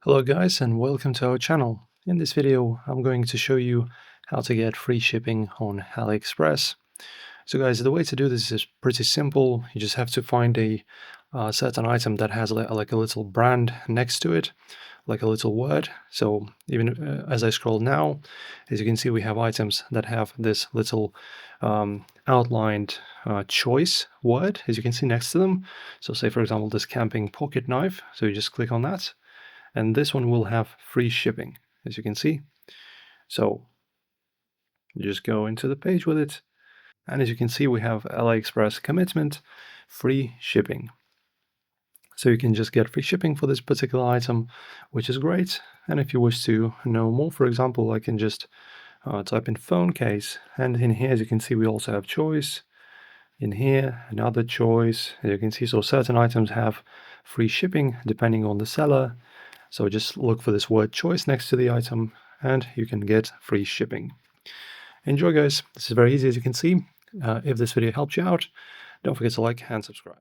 Hello guys and welcome to our channel. In this video I'm going to show you how to get free shipping on AliExpress. So guys, the way to do this is pretty simple. You just have to find a certain item that has like a little brand next to it, like a little word. So even as I scroll now, as you can see, we have items that have this little outlined choice word, as you can see next to them. So say for example this camping pocket knife. So you just click on that and this one will have free shipping, as you can see. So you just go into the page with it, and as you can see, we have AliExpress commitment, free shipping. So you can just get free shipping for this particular item, which is great. And if you wish to know more, for example, I can just type in phone case, and in here, as you can see, we also have choice. In here, another choice. As you can see, so certain items have free shipping depending on the seller. So just look for this word choice next to the item and you can get free shipping. Enjoy guys, this is very easy as you can see. If this video helped you out, don't forget to like and subscribe.